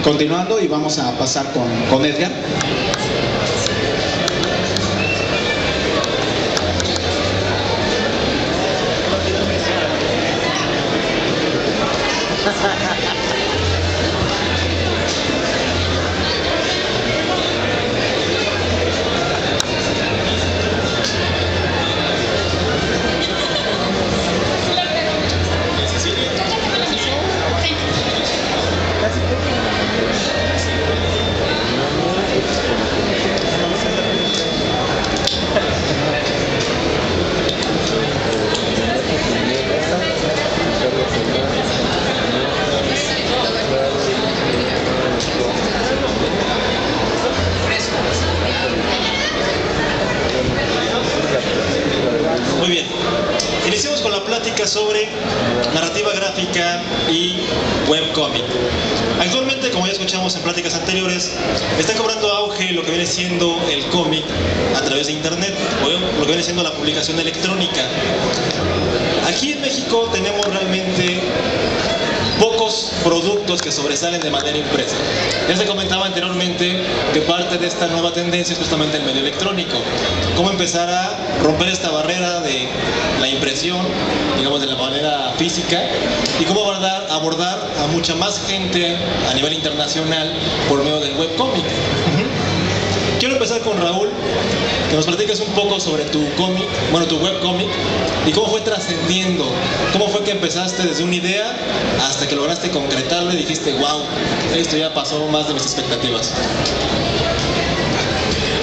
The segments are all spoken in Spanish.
continuando y vamos a pasar con Edgar. Muy bien, iniciamos con la plática sobre narrativa gráfica y webcomic. Actualmente, como ya escuchamos en pláticas anteriores, está cobrando auge lo que viene siendo el cómic a través de internet, o lo que viene siendo la publicación electrónica. Aquí en México tenemos realmente pocos productos que sobresalen de manera impresa. Ya se comentaba anteriormente que parte de esta nueva tendencia es justamente el medio electrónico. Cómo empezar a romper esta barrera de la impresión, digamos de la manera física, y cómo abordar a mucha más gente a nivel internacional por medio del webcómic. Quiero empezar con Raúl, que nos platiques un poco sobre tu cómic, bueno, tu webcómic, y cómo fue trascendiendo, cómo fue que empezaste desde una idea hasta que lograste concretarlo y dijiste, wow, esto ya pasó más de mis expectativas.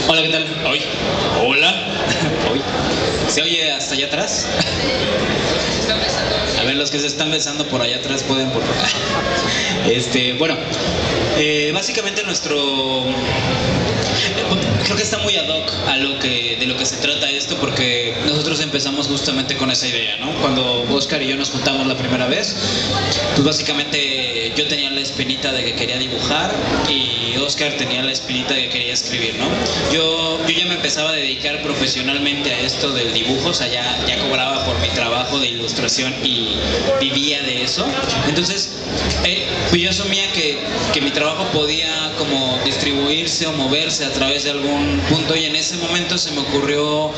Hola, ¿qué tal? Hoy. Hola. Hoy. ¿Se oye hasta allá atrás? A ver, los que se están besando por allá atrás pueden, por favor. Bueno, básicamente creo que está muy ad hoc a de lo que se trata esto, porque nosotros empezamos justamente con esa idea, ¿no? Cuando Oscar y yo nos juntamos la primera vez, pues básicamente yo tenía la espinita de que quería dibujar y Oscar tenía la espinita de que quería escribir, ¿no? Yo ya me empezaba a dedicar profesionalmente a esto del dibujo, o sea, ya cobraba por mi trabajo de ilustración y vivía de eso. Entonces, pues yo asumía que mi trabajo podía como distribuirse o moverse a través de algún punto, y en ese momento se me ocurrió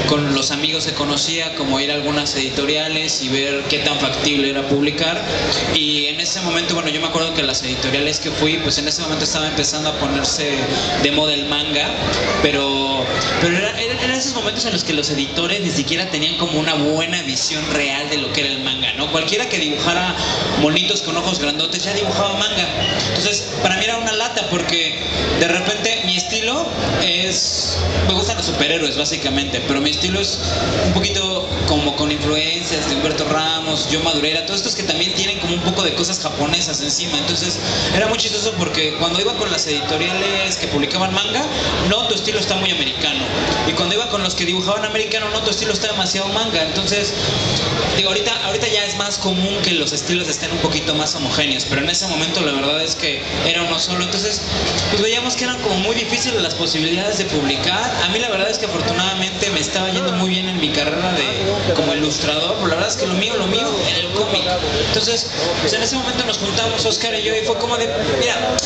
con los amigos que conocía como ir a algunas editoriales y ver qué tan factible era publicar. Y en ese momento, bueno, yo me acuerdo que las editoriales que fui, pues en ese momento estaba empezando a ponerse de moda el manga, pero eran esos momentos en los que los editores ni siquiera tenían como una buena visión real de lo que era el manga, ¿no? Cualquiera que dibujara monitos con ojos grandotes ya dibujaba manga. Entonces, para mí era una lata, porque de repente mi estilo me gustan los superhéroes básicamente, pero mi estilo es un poquito como con influencias de Humberto Ramos, Joe Madureira, todos estos que también tienen como un poco de cosas japonesas encima. Entonces era muy chistoso, porque cuando iba con las editoriales que publicaban manga, no, tu estilo está muy americano, y cuando iba con los que dibujaban americano, no, tu estilo está demasiado manga. Entonces digo, ahorita ya es más común que los estilos estén un poquito más homogéneos, pero en ese momento la verdad es que era uno solo. Entonces pues veíamos que eran como muy difíciles las posibilidades de publicar. A mí la verdad es que afortunadamente me estaba yendo muy bien en mi carrera como ilustrador, pero la verdad es que lo mío era el cómic. Entonces pues en ese momento nos juntamos Oscar y yo, y fue como de, mira,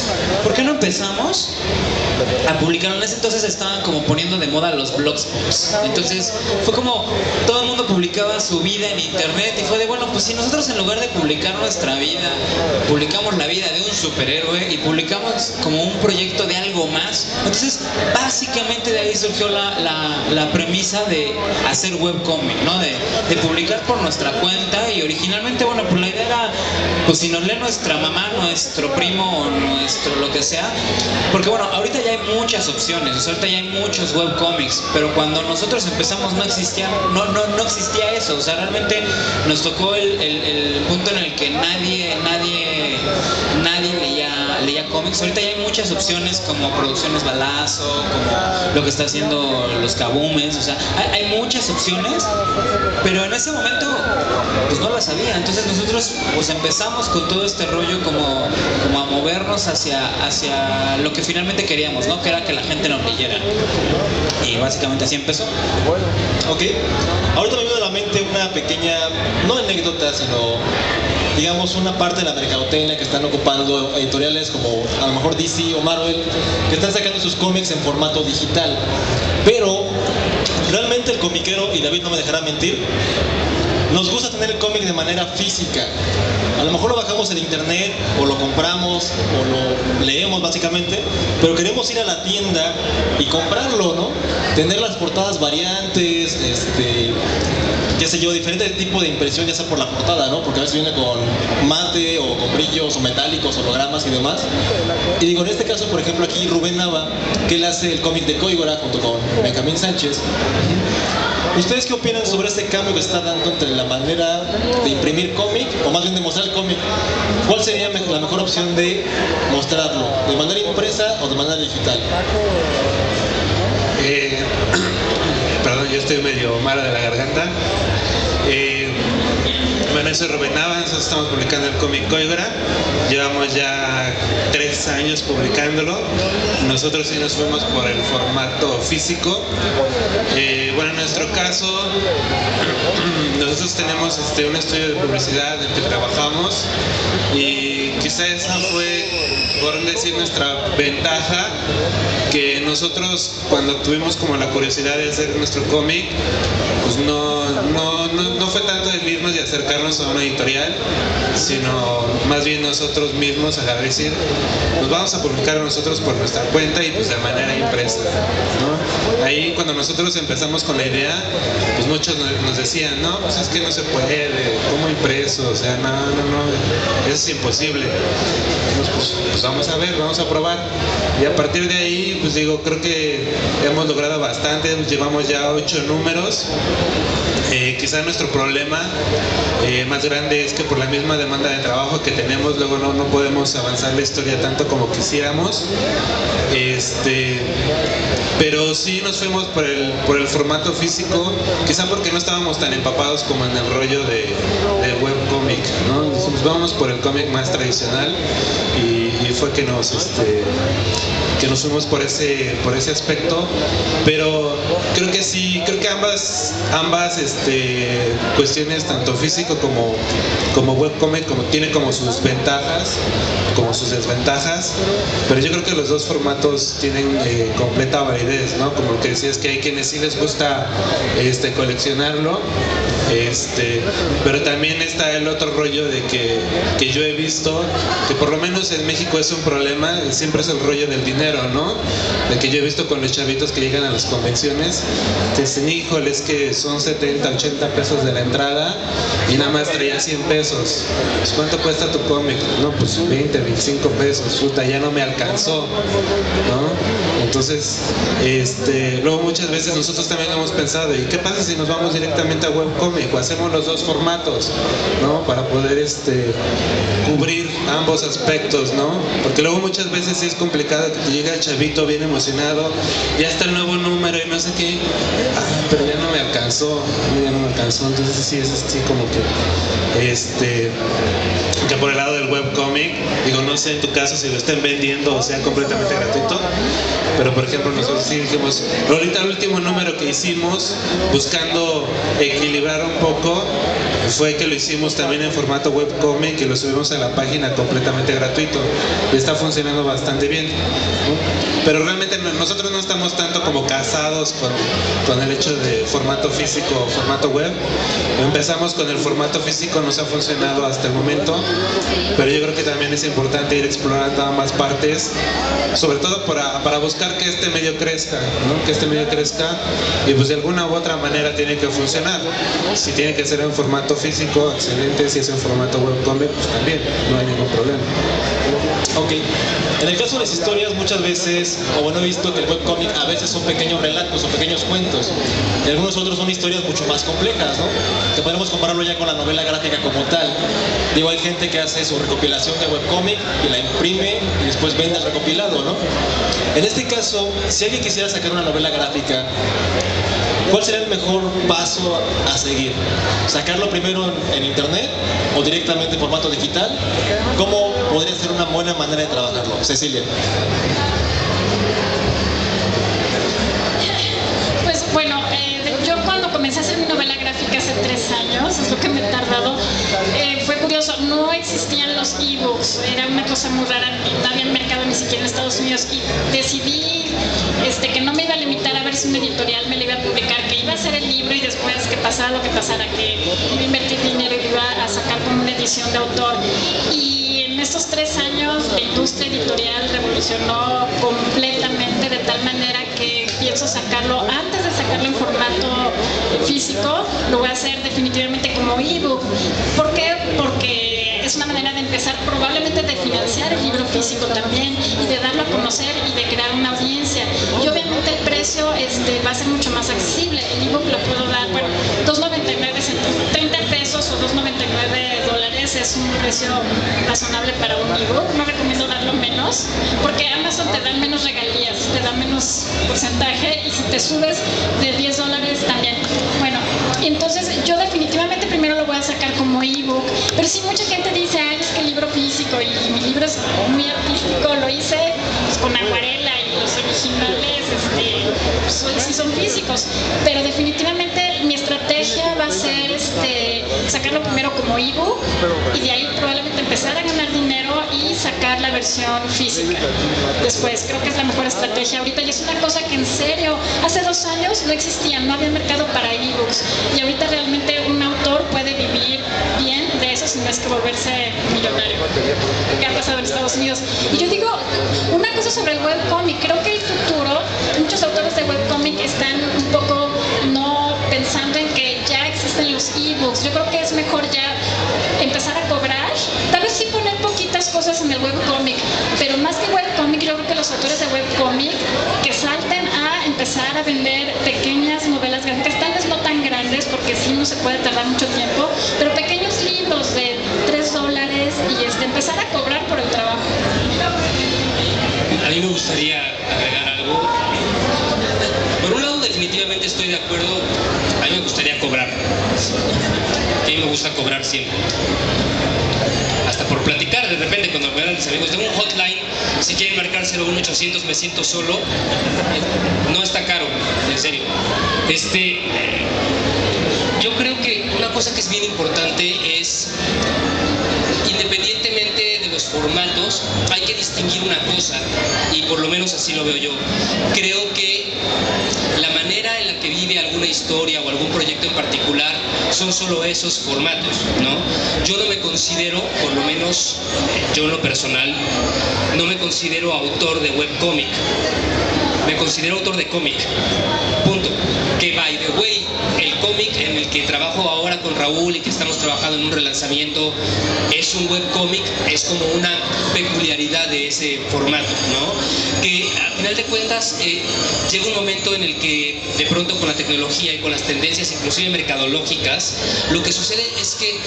¿por qué no empezamos a publicar? En ese entonces estaban como poniendo de moda los blogspots. Entonces fue como todo el mundo publicaba su vida en internet, y fue de, bueno, pues si nosotros en lugar de publicar nuestra vida, publicamos la vida de un superhéroe y publicamos como un proyecto de algo más. Entonces básicamente de ahí surgió la premisa de hacer webcomic, ¿no? De publicar por nuestra cuenta. Y originalmente, bueno, pues la idea era, pues si nos lee nuestra mamá, nuestro primo o nuestro lo que sea, porque bueno, ahorita ya hay muchas opciones, o sea, ahorita ya hay muchos webcomics, pero cuando nosotros empezamos no existía eso. O sea, realmente nos tocó el punto en el que nadie leía cómics. Ahorita ya hay muchas opciones, como Producciones Balazo, como lo que está haciendo los Kabumes, o sea, hay muchas opciones, pero en ese momento pues no las había. Entonces nosotros pues empezamos con todo este rollo como a movernos hacia lo que finalmente queríamos, ¿no? Que era que la gente nos leyera. Y básicamente así empezó. Ok. Ahorita me viene a la mente una pequeña, no anécdota, sino digamos, una parte de la mercadotecnia que están ocupando editoriales como a lo mejor DC o Marvel, que están sacando sus cómics en formato digital. Pero realmente el comiquero, y David no me dejará mentir, nos gusta tener el cómic de manera física. A lo mejor lo bajamos en internet, o lo compramos, o lo leemos básicamente, pero queremos ir a la tienda y comprarlo, ¿no? Tener las portadas variantes, qué sé yo, diferente tipo de impresión, ya sea por la portada, ¿no? Porque a veces viene con mate, o con brillos, o metálicos, hologramas y demás. Y digo, en este caso, por ejemplo, aquí Rubén Nava, que él hace el cómic de Coígora junto con Benjamín Sánchez. ¿Ustedes qué opinan sobre este cambio que está dando entre la manera de imprimir cómic, o más bien de mostrar el cómic? ¿Cuál sería la mejor opción de mostrarlo? ¿De manera impresa o de manera digital? Perdón, yo estoy medio malo de la garganta. Bueno, soy Rubén Nava, nosotros estamos publicando el cómic Coígora. Llevamos ya 3 años publicándolo. Nosotros sí nos fuimos por el formato físico. Bueno, en nuestro caso, nosotros tenemos un estudio de publicidad en el que trabajamos, y quizá esa fue, por decir, nuestra ventaja, que nosotros cuando tuvimos como la curiosidad de hacer nuestro cómic, pues no fue tanto de irnos y acercarnos a una editorial, sino más bien nosotros mismos agarrar y decir, pues vamos a publicar nosotros por nuestra cuenta y pues de manera impresa, ¿no? Ahí cuando nosotros empezamos con la idea, pues muchos nos decían, no, pues es que no se puede, ¿cómo impreso? O sea, no, eso es imposible. Pues vamos a ver, vamos a probar. Y a partir de ahí, pues digo, creo que hemos logrado bastante, llevamos ya 8 números. Quizá nuestro problema más grande es que por la misma demanda de trabajo que tenemos, luego no podemos avanzar la historia tanto como quisiéramos. Pero sí nos fuimos por el formato físico, quizá porque no estábamos tan empapados como en el rollo de webcómic, ¿no? Entonces, vamos por el cómic más tradicional, y fue que nos fuimos por ese aspecto. Pero creo que sí, creo que ambas cuestiones, tanto físico como webcomic, tiene como sus ventajas, como sus desventajas, pero yo creo que los dos formatos tienen completa validez, ¿no? Como lo que decías, que hay quienes sí les gusta coleccionarlo, pero también está el otro rollo de que yo he visto, que por lo menos en México es un problema, siempre es el rollo del dinero, ¿no? De que yo he visto con los chavitos que llegan a las convenciones, que dicen, híjole, es que son 70, 80 pesos de la entrada y nada más traía 100 pesos. Pues, ¿cuánto cuesta tu cómic? No, pues 20, 25 pesos, puta, ya no me alcanzó, ¿no? Entonces, luego muchas veces nosotros también hemos pensado, ¿y qué pasa si nos vamos directamente a webcomic o hacemos los dos formatos, ¿no? Para poder cubrir ambos aspectos, ¿no? Porque luego muchas veces sí es complicado que te llega el chavito bien emocionado, ya está el nuevo número y no sé qué, pero ya no me alcanzó, entonces sí es así como que por el lado del webcomic, digo, no sé en tu caso si lo estén vendiendo o sea completamente gratuito, pero por ejemplo nosotros sí dijimos, ahorita el último número que hicimos, buscando equilibrar un poco, fue que lo hicimos también en formato webcomic y lo subimos a la página completamente gratuito, y está funcionando bastante bien, ¿no? Pero realmente nosotros no estamos tanto como casados con el hecho de formato físico o formato web. Empezamos con el formato físico, nos ha funcionado hasta el momento, pero yo creo que también es importante ir explorando ambas partes, sobre todo para buscar que este medio crezca, ¿no? Que este medio crezca, y pues de alguna u otra manera tiene que funcionar. Si tiene que ser en formato físico, excelente; si es en formato webcomic, pues también, no hay ningún problema. Ok, en el caso de las historias, muchas veces, o bueno, he visto que el webcomic a veces son pequeños relatos o pequeños cuentos, y algunos otros son historias mucho más complejas, ¿no? Que podemos compararlo ya con la novela gráfica como tal. Digo, hay gente que hace su recopilación de webcomic y la imprime y después vende el recopilado, ¿no? En este caso, si alguien quisiera sacar una novela gráfica, ¿cuál sería el mejor paso a seguir? ¿Sacarlo primero en internet o directamente en formato digital? ¿Cómo podría ser una buena manera de trabajarlo? Cecilia. Pues bueno, yo cuando cuando comencé a hacer mi novela gráfica hace 3 años, es lo que me he tardado. Fue curioso, no existían los ebooks, era una cosa muy rara, no había mercado ni siquiera en Estados Unidos, y decidí que no me iba a limitar a ver si una editorial me lo iba a publicar, que iba a hacer el libro y después que pasara lo que pasara, que iba a invertir dinero y iba a sacar como una edición de autor. Y en estos 3 años la industria editorial revolucionó completamente, de tal manera que pienso sacarlo, antes de sacarlo en formato físico, lo voy a hacer definitivamente como ebook. ¿Por qué? Porque es una manera de empezar, probablemente de financiar el libro físico también, y de darlo a conocer y de crear una audiencia. Y obviamente el precio va a ser mucho más accesible. El ebook lo puedo dar, bueno, $2.99, 30 pesos o $2.99 es un precio razonable para un ebook. No recomiendo darlo menos, porque Amazon te da menos regalías, te da menos porcentaje, y si te subes de $10 también. Bueno, entonces yo definitivamente primero lo voy a sacar como ebook, pero sí mucha gente dice, ay, es que el libro físico, y mi libro es muy artístico, lo hice pues con acuarela, y los originales pues, sí son físicos, pero definitivamente mi estrategia va a ser sacarlo primero como ebook, y de ahí probablemente empezar a ganar dinero y sacar la versión física después. Creo que es la mejor estrategia ahorita, y es una cosa que en serio hace 2 años no existía, no había mercado para ebooks, y ahorita realmente un autor puede vivir bien de eso sin más que volverse millonario, que ha pasado en Estados Unidos. Y yo digo una cosa sobre el webcomic, creo que el futuro, muchos autores de webcomic están un poco no pensando en que ya existen los ebooks. Yo creo que es mejor ya empezar a cobrar, tal vez sí poner poquitas cosas en el webcomic, pero más que webcomic, yo creo que los autores de webcomic que salten a empezar a vender pequeñas novelas gráficas, tal vez no tan grandes, porque sí no se puede tardar mucho tiempo, pero pequeños libros de $3 y empezar a cobrar por el trabajo. A mí me gustaría agregar algo. Por un lado, definitivamente estoy de acuerdo, a mí me gustaría cobrar. A mí me gusta cobrar siempre. Hasta por platicar, de repente cuando me dan mis amigos, tengo un hotline, si quieren marcar 01800 me siento solo, no está caro, en serio. Yo creo que una cosa que es bien importante es, independientemente de los formatos, hay que distinguir una cosa, y por lo menos así lo veo yo. Creo que la manera en la que vive alguna historia o algún proyecto en particular son solo esos formatos, ¿no? Yo no me considero, por lo menos yo en lo personal, no me considero autor de webcómic, me considero autor de cómic, punto. Que, by the way, el cómic en el que trabajo ahora con Raúl y que estamos trabajando en un relanzamiento es un webcómic, es como una peculiaridad de ese formato, ¿no? Que al final de cuentas llega un momento en el que de pronto con la tecnología y con las tendencias inclusive mercadológicas, lo que sucede es que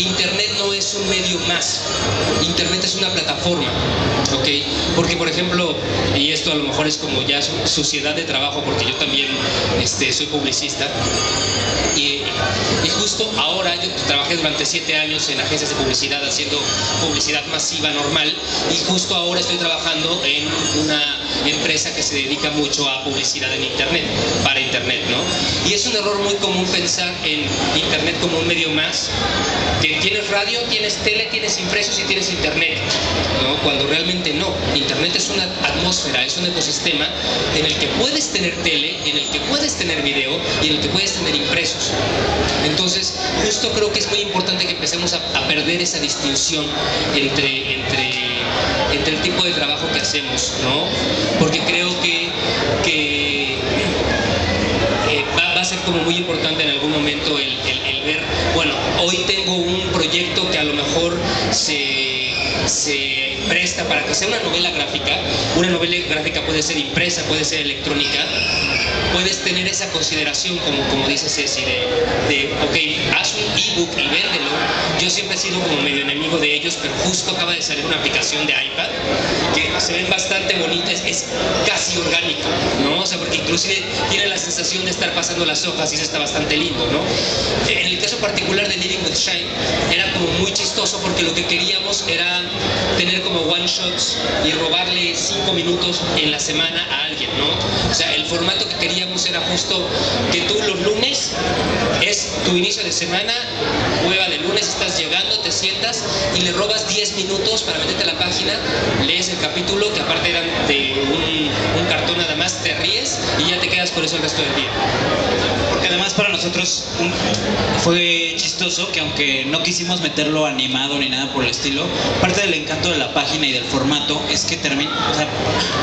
Internet no es un medio más, Internet es una plataforma, ¿ok? Porque por ejemplo, y esto a lo mejor es como ya suciedad de trabajo, porque yo también soy publicista, y justo ahora yo trabajé durante 7 años en agencias de publicidad haciendo publicidad masiva normal, y justo ahora estoy trabajando en una empresa que se dedica mucho a publicidad en internet, para internet, ¿no? Y es un error muy común pensar en internet como un medio más, que tienes radio, tienes tele, tienes impresos y tienes internet, ¿no? Cuando realmente no. Internet es una atmósfera, es un ecosistema en el que puedes tener tele, en el que puedes tener video y en el que puedes tener impresos. Entonces, justo creo que es muy importante que empecemos a perder esa distinción entre el tipo de trabajo que hacemos, ¿no? Porque creo que va a ser como muy importante en algún momento el ver, bueno, hoy tengo un proyecto que a lo mejor se presta para que sea una novela gráfica. Una novela gráfica puede ser impresa, puede ser electrónica. Puedes tener esa consideración, como dice Ceci, de ok, haz un ebook y véndelo. Yo siempre he sido como medio enemigo de ellos, pero justo acaba de salir una aplicación de iPad que se ven bastante bonitas, es casi orgánico, ¿no? O sea, porque inclusive tiene la sensación de estar pasando las hojas y eso está bastante lindo, ¿no? En el caso particular de Living with Shine era como muy chistoso porque lo que queríamos era tener como one shots y robarle 5 minutos en la semana a alguien, ¿no? O sea, el formato que queríamos era justo que tú los lunes es tu inicio de semana, hueva de lunes, estás llegando, te sientas y le robas 10 minutos para meterte a la página, lees el capítulo, que aparte eran de un cartón nada más, te ríes y ya te quedas con eso el resto del día. Porque además para nosotros fue chistoso que aunque no quisimos meterlo animado ni nada por el estilo, parte del encanto de la página y del formato es que o sea,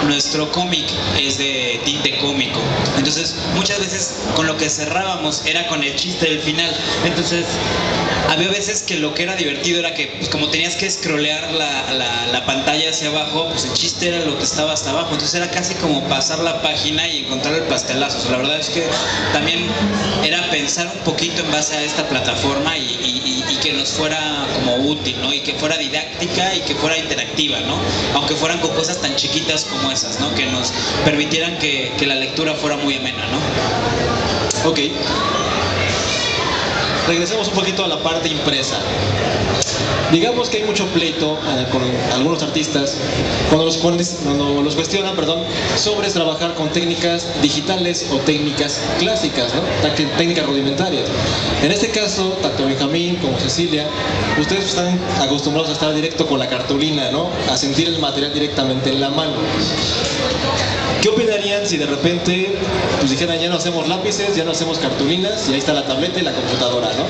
nuestro cómic es de tinte cómico. Entonces muchas veces con lo que cerrábamos era con el chiste del final. Entonces había veces que lo que era divertido era que pues, como tenías que scrollear la pantalla hacia abajo, pues el chiste era lo que estaba hasta abajo. Entonces era casi como pasar la página y encontrar el pastelazo. O sea, la verdad es que también era pensar un poquito en base a esta plataforma y que nos fuera como útil, ¿no? Y que fuera didáctica y que fuera interactiva, ¿no? Aunque fueran con cosas tan chiquitas como esas, ¿no? Que nos permitieran que la lectura fuera muy amena, ¿no? Ok. Regresemos un poquito a la parte impresa. Digamos que hay mucho pleito con algunos artistas cuando los cuestionan, sobre trabajar con técnicas digitales o técnicas clásicas, ¿no? Técnicas rudimentarias. En este caso, tanto Benjamín como Cecilia, ustedes están acostumbrados a estar directo con la cartulina, ¿no? A sentir el material directamente en la mano. ¿Qué opinarían si de repente pues dijeran ya no hacemos lápices, ya no hacemos cartulinas y ahí está la tableta y la computadora, ¿no?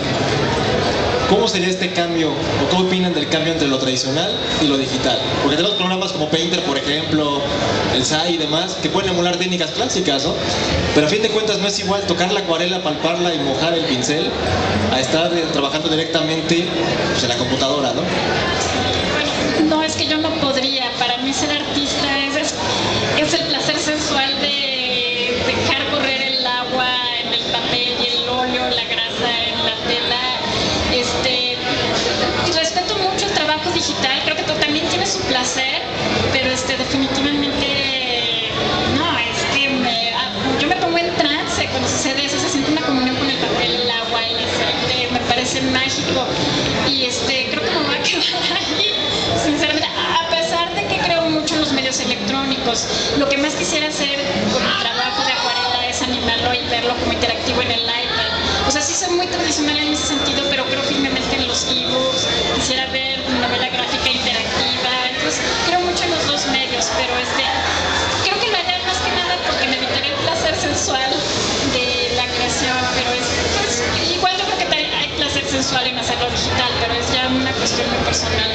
¿Cómo sería este cambio o qué opinan del cambio entre lo tradicional y lo digital? Porque tenemos programas como Painter, por ejemplo, el SAI y demás, que pueden emular técnicas clásicas, ¿no? Pero a fin de cuentas no es igual tocar la acuarela, palparla y mojar el pincel a estar trabajando directamente pues, en la computadora, ¿no? No, es que yo no podría. Para mí ser artista es el placer sensual de dejar correr el agua en el papel y el óleo, la grasa en la tela. Respeto mucho el trabajo digital, creo que también tiene su placer, pero definitivamente no, es que yo me pongo en trance cuando sucede eso, se siente una comunión con el papel, el agua, el aceite, me parece mágico y creo que me voy a quedar ahí, sinceramente, a pesar de que creo mucho en los medios electrónicos. Lo que más quisiera hacer con el trabajo de acuarela es animarlo y verlo como interactivo en el iPad. O sea, sí soy muy tradicional en ese sentido, pero creo firmemente en los ebooks. Quisiera ver novela gráfica interactiva. Entonces, creo mucho en los dos medios, pero creo que lo haré más que nada porque me evitaré el placer sensual de la creación, pero pues, igual yo creo que hay placer sensual en hacerlo digital, pero es ya una cuestión muy personal.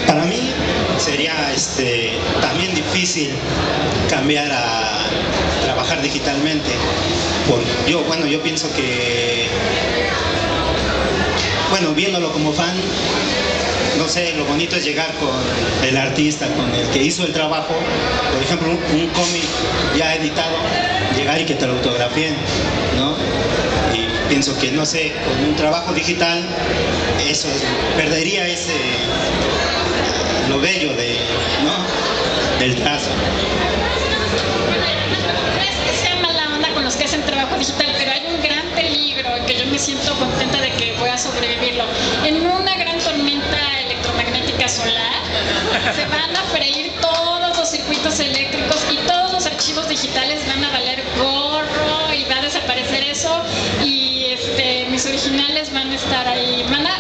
Para mí sería también difícil cambiar a trabajar digitalmente. Yo pienso que, viéndolo como fan, no sé, lo bonito es llegar con el artista, con el que hizo el trabajo, por ejemplo, un cómic ya editado, llegar y que te lo autografíen, ¿no? Y pienso que, no sé, con un trabajo digital, eso perdería lo bello del trazo. No es que sea mala onda con los que hacen trabajo digital, pero hay un gran peligro en que yo me siento contenta de que voy a sobrevivirlo. En una gran tormenta electromagnética solar se van a freír todos los circuitos eléctricos y todos los archivos digitales van a valer gorro y va a desaparecer eso y mis originales van a estar ahí, van a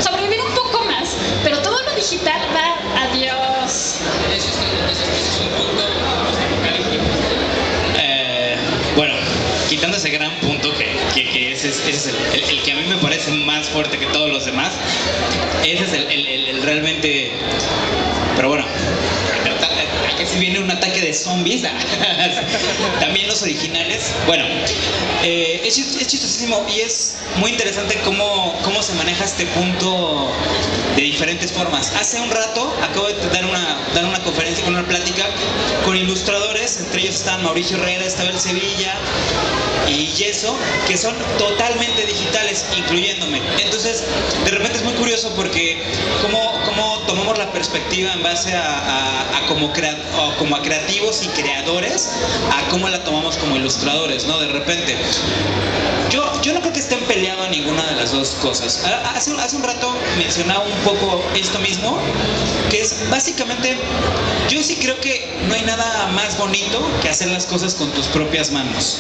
sobrevivir un poco más, pero todo lo digital va a Dios. Ese es un punto apocalíptico. Bueno, quitando ese gran punto que ese es el que a mí me parece más fuerte que todos los demás, ese es el realmente, pero bueno, hay que si viene un ataque de zombies, también los originales. Bueno, es chistosísimo y es muy interesante cómo se maneja este punto de diferentes formas. Hace un rato acabo de dar una conferencia, con una plática con ilustradores, entre ellos están Mauricio Herrera, Estabel Sevilla y Yeso, que son totalmente digitales, incluyéndome. Entonces, de repente es muy curioso porque cómo tomamos la perspectiva en base como a creativos y creadores, a cómo la tomamos como ilustradores, ¿no? De repente. Yo no creo que estén peleando ninguna de las dos cosas. Hace un rato mencionaba un poco esto mismo, que es básicamente, yo sí creo que no hay nada más bonito que hacer las cosas con tus propias manos.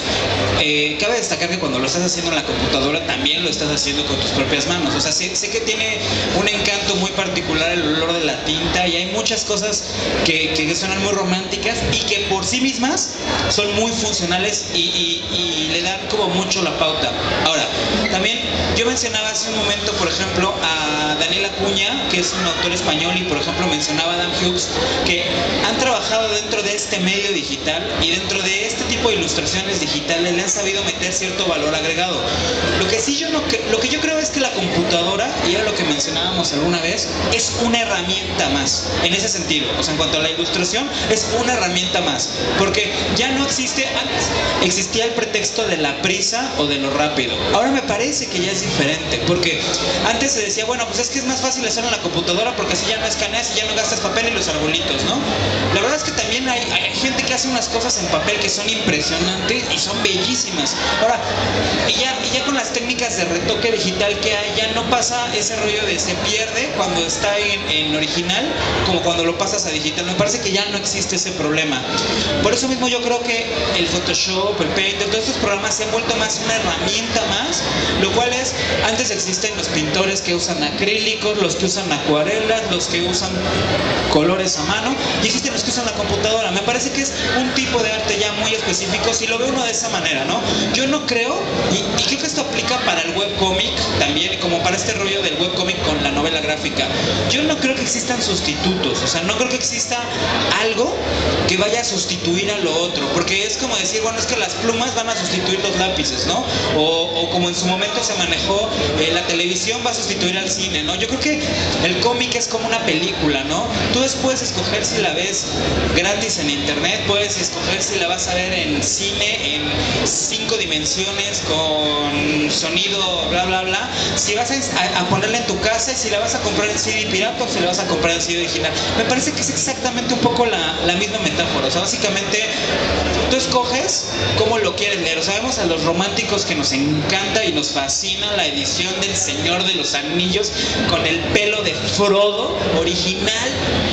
Cabe destacar que cuando lo estás haciendo en la computadora también lo estás haciendo con tus propias manos. O sea, sé que tiene un encanto muy particular el olor de la tinta y hay muchas cosas que suenan muy románticas y que por sí mismas son muy funcionales y le dan como mucho la pauta. Ahora, también yo mencionaba hace un momento, por ejemplo, a Daniel Acuña, que es un autor español, y por ejemplo mencionaba a Dan Hughes, que han trabajado dentro de este medio digital y dentro de este tipo de ilustraciones digitales le han sabido meter cierto valor agregado. Lo que yo creo es que la computadora, y era lo que mencionábamos alguna vez, es una herramienta más, en ese sentido. O sea, en cuanto a la ilustración, es una herramienta más, porque ya no existe, antes existía el pretexto de la prisa o de lo rápido. Ahora me parece que ya es diferente, porque antes se decía, bueno, pues es que es más fácil hacerlo en la computadora porque así ya no escaneas y ya no gastas papel y los arbolitos, ¿no? La verdad es que también hay gente que hace unas cosas en papel que son impresionantes y son bellísimas. Ahora, y ya con las técnicas de retoque digital que hay, ya no pasa ese rollo de se pierde cuando está en original como cuando lo pasas a digital. Me parece que ya no existe ese problema. Por eso mismo yo creo que el Photoshop, el Paint, todos estos programas se han vuelto más una herramienta más, lo cual es, antes existen los pintores que usan acrílicos, los que usan acuarelas, los que usan colores a mano, y existen los que usan la computadora. Me parece que es un tipo de arte ya muy específico, si lo ve uno de esa manera, ¿no? Yo no creo, y creo que esto aplica para el webcómic también, como para este rollo del webcómic con la novela gráfica. Yo no creo que existan sustitutos, o sea, no creo que exista algo que vaya a sustituir a lo otro, porque es como decir, bueno, es que las plumas van a sustituir los lápices, ¿no? O como en su momento se manejó, la televisión va a sustituir al cine, ¿no? Yo creo que el cómic es como una película, ¿no? Tú puedes escoger si la ves gratis en internet, puedes escoger si la vas a ver en cine, en 5 dimensiones, con sonido, bla, bla, bla, si vas a ponerla en tu casa y si la vas a comprar en CD pirata o si la vas a comprar en CD original. Me parece que es exactamente un poco la misma metáfora. O sea, básicamente tú escoges cómo lo quieres leer. O sea, vemos a los románticos que nos encanta y nos fascina la edición del Señor de los Anillos con el pelo de Frodo original,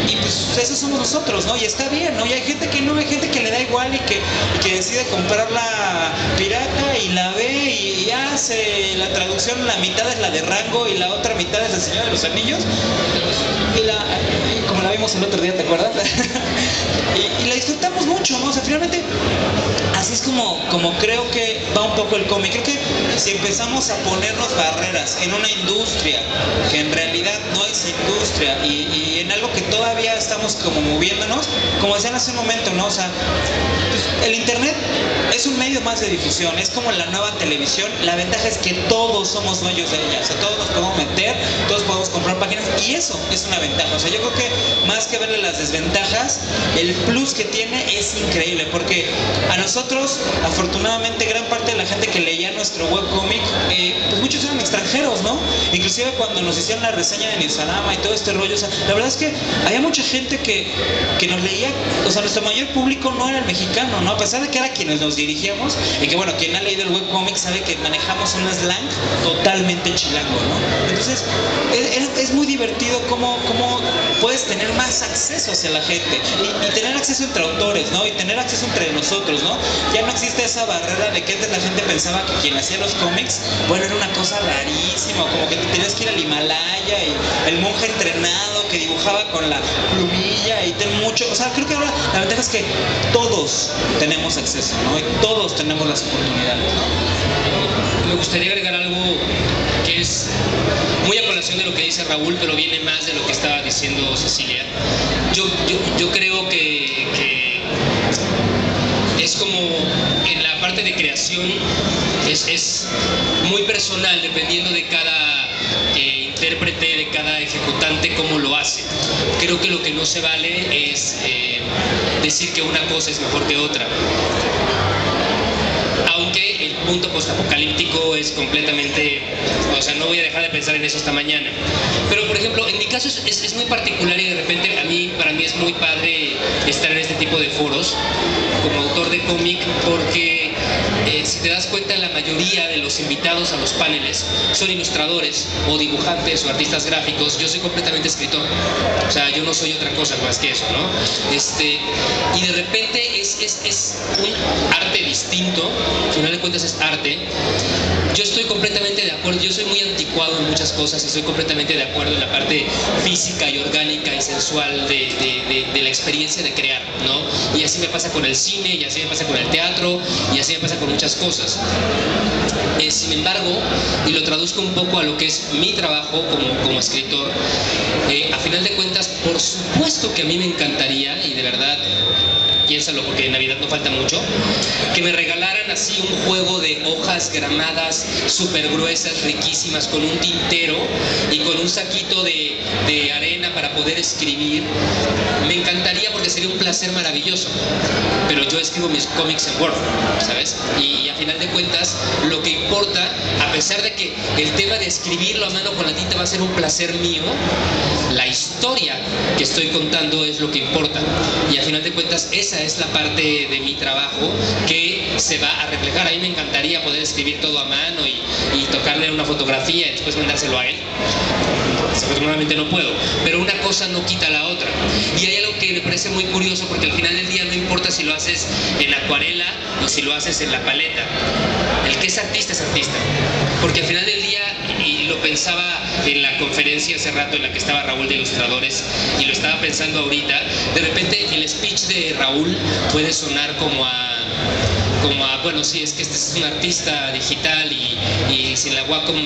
y pues esos somos nosotros, ¿no? Y está bien, ¿no? Y hay gente que no, hay gente que le da igual y que decide comprarla pirata y la ve y hace la traducción, la mitad es la de Rango y la otra mitad es el Señor de los Anillos, y como la vimos el otro día, ¿te acuerdas? y la disfrutamos mucho, ¿no? O sea, finalmente así es como creo que va un poco el cómic. Creo que si empezamos a ponernos barreras en una industria que en realidad no es industria y en algo que todavía estamos como moviéndonos, como decían hace un momento, ¿no? O sea, pues, el internet es un medio más de difusión, es como la nueva televisión. La ventaja es que todos somos dueños de ella, o sea, todos nos podemos meter, todos podemos comprar páginas, y eso es una ventaja. O sea, yo creo que más que verle las desventajas, el plus que tiene es increíble, porque a nosotros, afortunadamente, gran parte de la gente que leía nuestro webcómic, pues muchos eran extranjeros, ¿no? Inclusive cuando nos hicieron la reseña de Newsarama y todo este rollo, o sea, la verdad es que había mucha gente que nos leía. O sea, nuestro mayor público no era el mexicano, ¿no? A pesar de que era quienes nos dirigíamos, y que bueno, quien ha leído el webcómic sabe que manejamos un slang totalmente chilango, ¿no? Entonces, es muy divertido cómo puedes tener más acceso hacia la gente y tener acceso entre autores, ¿no? Y tener acceso entre nosotros, ¿no? Ya no existe esa barrera de que antes la gente pensaba que quien hacía los cómics, bueno, era una cosa rarísima, como que te tenías que ir al Himalaya y el monje entrenado que dibujaba con la plumilla y ten mucho. O sea, creo que ahora la ventaja es que todos tenemos acceso, ¿no? Y todos tenemos las oportunidades, ¿no? Me gustaría agregar algo que es muy a colación de lo que dice Raúl, pero viene más de lo que estaba diciendo Cecilia. Yo creo que es como en la parte de creación es muy personal dependiendo de cada intérprete, de cada ejecutante, cómo lo hace. Creo que lo que no se vale es decir que una cosa es mejor que otra. Aunque el punto postapocalíptico es completamente, o sea, no voy a dejar de pensar en eso hasta mañana. Pero por ejemplo, en mi caso es muy particular y de repente para mí es muy padre estar en este tipo de foros como autor de cómic, porque si te das cuenta, la mayoría de los invitados a los paneles son ilustradores o dibujantes o artistas gráficos. Yo soy completamente escritor, o sea, yo no soy otra cosa más que eso, ¿no? Y de repente es un arte distinto, al final de cuentas es arte. Yo estoy completamente de acuerdo, yo soy muy anticuado en muchas cosas y estoy completamente de acuerdo en la parte física y orgánica y sensual de la experiencia de crear, ¿no? Y así me pasa con el cine, y así me pasa con el teatro, y así me pasa con muchas cosas. Sin embargo, y lo traduzco un poco a lo que es mi trabajo como escritor, a final de cuentas, por supuesto que a mí me encantaría, y de verdad, piénsalo porque en Navidad no falta mucho, que me regalaran así un juego de hojas gramadas súper gruesas, riquísimas, con un tintero y con un saquito de arena para poder escribir. Me encantaría porque sería un placer maravilloso, pero yo escribo mis cómics en Word, ¿sabes? Y a final de cuentas, lo que importa, a pesar de que el tema de escribirlo a mano con la tinta va a ser un placer mío, la historia que estoy contando es lo que importa. Y a final de cuentas, esa es la parte de mi trabajo que se va a reflejar. A mí me encantaría poder escribir todo a mano y tocarle una fotografía y después mandárselo a él. Desafortunadamente no puedo, pero una cosa no quita la otra. Y hay algo que me parece muy curioso, porque al final del día no importa si lo haces en acuarela o si lo haces en la paleta. El que es artista, porque al final del día, y lo pensaba en la conferencia hace rato en la que estaba Raúl de Ilustradores, y lo estaba pensando ahorita, de repente el speech de Raúl puede sonar como a bueno, sí, es que este es un artista digital y sin la Wacom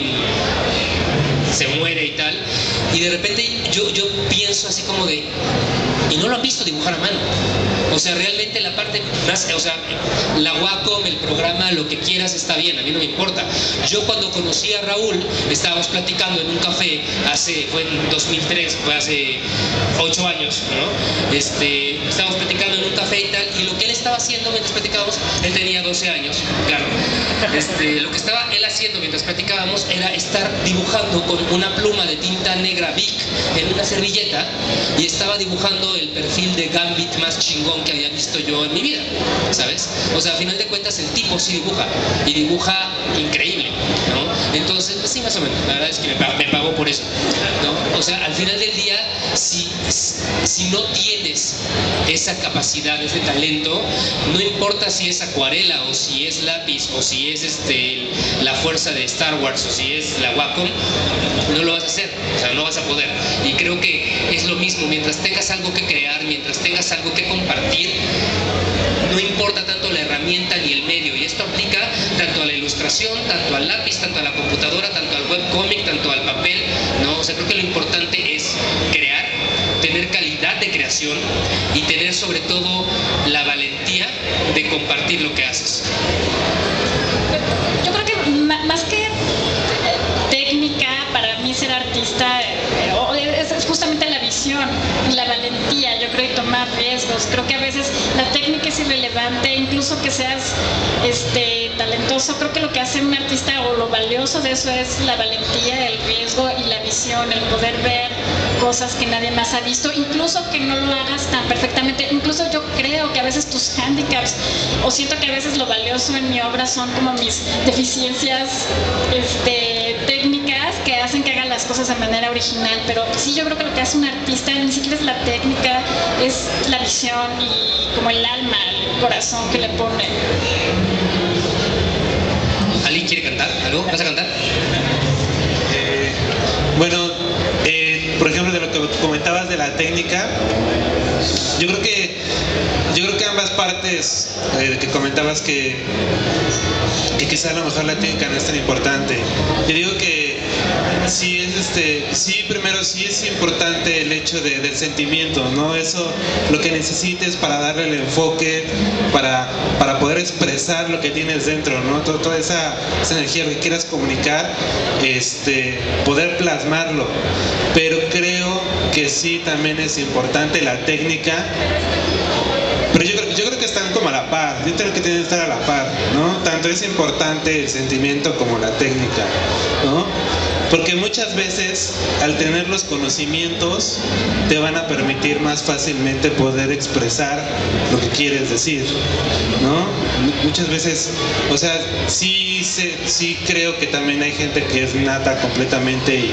se muere y tal, y de repente yo pienso así como de, y no lo han visto dibujar a mano. O sea, realmente la parte más, o sea, la Wacom, el programa, lo que quieras está bien, a mí no me importa. Yo cuando conocí a Raúl, estábamos platicando en un café, fue en 2003, fue hace 8 años, ¿no? Estábamos platicando en un café y tal, y lo que él estaba haciendo mientras platicábamos, él tenía 12 años, claro. Lo que estaba él haciendo mientras platicábamos era estar dibujando con una pluma de tinta negra Bic en una servilleta, y estaba dibujando el perfil de Gambit más chingón que había visto yo en mi vida, ¿sabes? O sea, a final de cuentas el tipo sí dibuja, y dibuja increíble, ¿no? Entonces, pues sí, más o menos, la verdad es que me pagó por eso, ¿no? O sea, al final del día, si no tienes esa capacidad, ese talento, no importa si es acuarela o si es lápiz o si es la fuerza de Star Wars o si es la Wacom, no lo vas a hacer, o sea, no vas a poder. Y creo que es lo mismo, mientras tengas algo que crear, mientras tengas algo que compartir, no importa tanto la herramienta ni el medio, y esto aplica tanto a la ilustración, tanto al lápiz, tanto a la computadora, tanto al webcómic, tanto al papel, ¿no? O sea, creo que lo importante es crear, tener calidad de creación y tener sobre todo la valentía de compartir lo que haces. Yo creo que más que técnica, para mí ser artista es justamente la visión y la valentía, yo creo, y tomar riesgos. Creo que a veces la técnica es irrelevante, incluso que seas talentoso. Creo que lo que hace un artista, o lo valioso de eso, es la valentía, el riesgo y la visión, el poder ver cosas que nadie más ha visto, incluso que no lo hagas tan perfectamente. Incluso yo creo que a veces tus handicaps, o siento que a veces lo valioso en mi obra son como mis deficiencias técnicas que hacen que hagan las cosas de manera original. Pero sí, yo creo que lo que hace un artista ni siquiera es la técnica, es la visión y como el alma, el corazón que le pone. ¿Alguien quiere cantar algo? ¿Vas a cantar? Bueno, por ejemplo, de lo que comentabas de la técnica, yo creo que ambas partes que comentabas que quizás a lo mejor la técnica no es tan importante. Yo digo que Sí, sí, primero sí es importante el hecho del sentimiento, ¿no? Eso, lo que necesites para darle el enfoque, para poder expresar lo que tienes dentro, ¿no? Toda esa energía que quieras comunicar, poder plasmarlo. Pero creo que sí también es importante la técnica. Pero yo creo que están como a la par, yo creo que tienen que estar a la par, ¿no? Tanto es importante el sentimiento como la técnica, ¿no? Porque muchas veces al tener los conocimientos te van a permitir más fácilmente poder expresar lo que quieres decir, ¿no? Muchas veces, o sea, sí creo que también hay gente que es nata completamente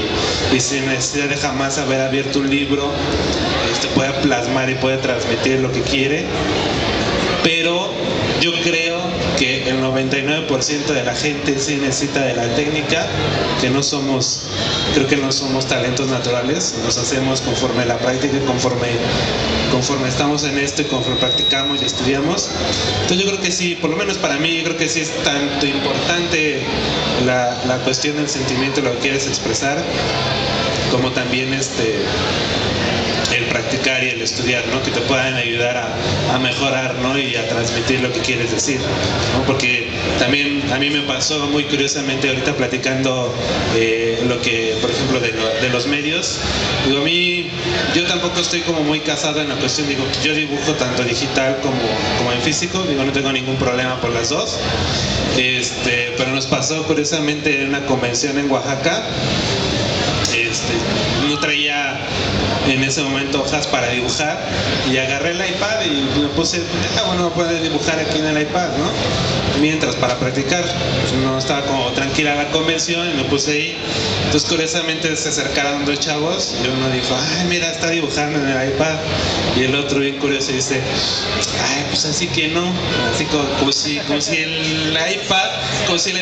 y sin necesidad de jamás haber abierto un libro, puede plasmar y puede transmitir lo que quiere, pero yo creo que el 99% de la gente sí necesita de la técnica, creo que no somos talentos naturales, nos hacemos conforme la práctica, conforme estamos en esto y conforme practicamos y estudiamos. Entonces yo creo que sí, por lo menos para mí, yo creo que sí es tanto importante la cuestión del sentimiento, lo que quieres expresar, como también el practicar y el estudiar, ¿no? Que te puedan ayudar a mejorar, ¿no? Y a transmitir lo que quieres decir, ¿no? Porque también a mí me pasó muy curiosamente ahorita platicando lo que, por ejemplo, de los medios. Digo, a mí, yo tampoco estoy como muy casado en la cuestión, digo, yo dibujo tanto digital como en físico, digo, no tengo ningún problema por las dos. Pero nos pasó curiosamente en una convención en Oaxaca. No traía en ese momento hojas para dibujar y agarré el iPad y me puse, bueno, puedo dibujar aquí en el iPad, ¿no? Mientras, para practicar, no estaba como tranquila la convención y me puse ahí. Entonces curiosamente se acercaron dos chavos y uno dijo, ay, mira, está dibujando en el iPad, y el otro bien curioso dice, ay, pues así que no, así como si el iPad, como si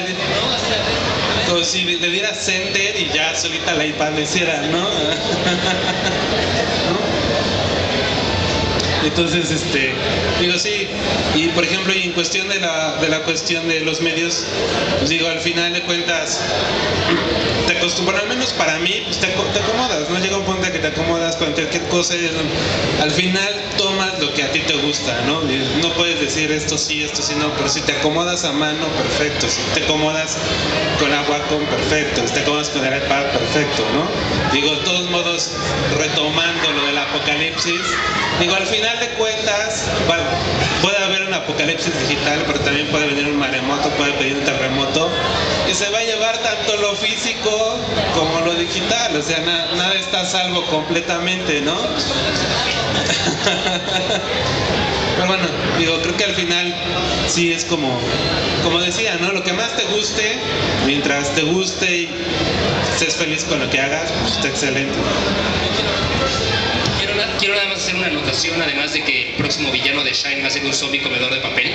le diera sender y ya solita la iPad lo hiciera, ¿no? ¿No? Entonces, digo, sí, y por ejemplo, y en cuestión de la cuestión de los medios, pues digo, al final de cuentas, te acostumbras, al menos para mí, pues te acomodas, ¿no? Llega un punto en que te acomodas con cualquier cosa y al final tomas lo que a ti te gusta, ¿no? Y no puedes decir esto sí, no, pero si te acomodas a mano, perfecto, si te acomodas con la Wacom, perfecto, si te acomodas con el iPad, perfecto, ¿no? Digo, de todos modos, retomando lo del apocalipsis, digo, al final de cuentas, bueno, puede haber un apocalipsis digital, pero también puede venir un maremoto, puede venir un terremoto, y se va a llevar tanto lo físico como lo digital, o sea, nada está a salvo completamente, ¿no? Pero bueno, digo, creo que al final sí es como decía, ¿no? Lo que más te guste, mientras te guste y estés feliz con lo que hagas, pues está excelente. Quiero nada más hacer una anotación, además de que el próximo villano de Shine va a ser un zombie comedor de papel.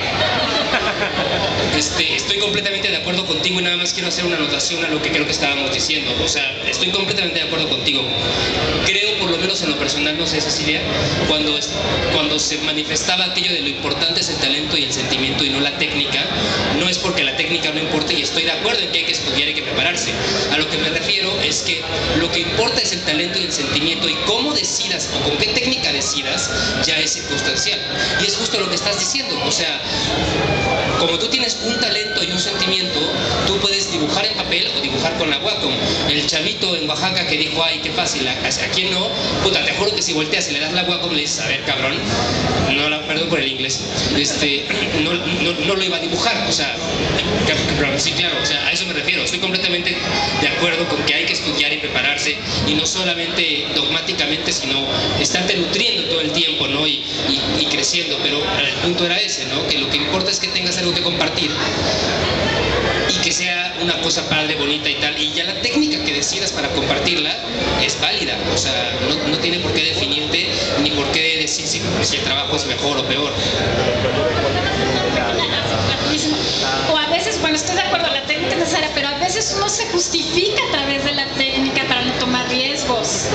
Estoy completamente de acuerdo contigo y nada más quiero hacer una anotación a lo que creo que estábamos diciendo. O sea, estoy completamente de acuerdo contigo. Creo, por lo menos en lo personal, no sé, Cecilia, cuando se manifestaba aquello de lo importante es el talento y el sentimiento y no la técnica, no es porque la técnica no importe, y estoy de acuerdo en que hay que estudiar y hay que prepararse. A lo que me refiero es que lo que importa es el talento y el sentimiento, y cómo decidas o con qué técnica decidas ya es circunstancial. Y es justo lo que estás diciendo. O sea, como tú tienes un talento y un sentimiento, tú puedes dibujar en papel o dibujar con la Wacom. El chavito en Oaxaca que dijo, ay, qué fácil, ¿a quién no? Puta, te juro que si volteas y le das la Wacom, le dices, a ver, cabrón, perdón por el inglés, no lo iba a dibujar. O sea, sí, claro, o sea, a eso me refiero. Estoy completamente de acuerdo con que hay que estudiar y prepararse, y no solamente dogmáticamente, sino estarte nutriendo todo el tiempo, ¿no? Y creciendo, pero el punto era ese, ¿no? Que lo que importa es que tengas algo que compartir y que sea una cosa padre, bonita y tal, y ya la técnica que decidas para compartirla es válida. O sea, no tiene por qué definirte ni por qué decir si el trabajo es mejor o peor. O a veces, bueno, estoy de acuerdo, la técnica es necesaria, pero a veces uno se justifica a través de la técnica para no tomar riesgos.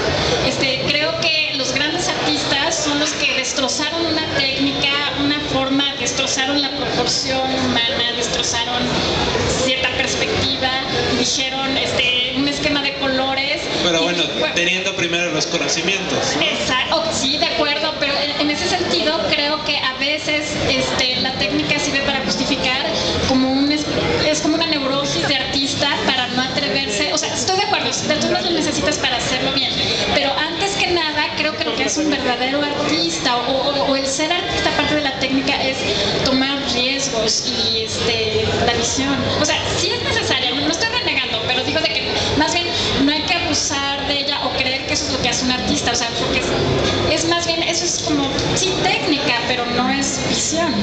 Creo que los grandes artistas son los que destrozaron una técnica, una forma, destrozaron la proporción humana, destrozaron cierta perspectiva y dijeron un esquema de bueno, teniendo primero los conocimientos, ¿no? Exacto, sí, de acuerdo, pero en ese sentido creo que a veces la técnica sirve para justificar como es como una neurosis de artista para no atreverse, o sea, estoy de acuerdo, de todos modos lo necesitas para hacerlo bien, pero antes que nada creo que lo que es un verdadero artista o el ser artista, parte de la técnica es tomar riesgos y la visión, o sea, sí es necesaria, no estoy renegando, pero digo de que más bien no hay que abusar de ella o creer que eso es lo que hace un artista, o sea, porque es más bien, eso es como, sí, técnica, pero no es visión.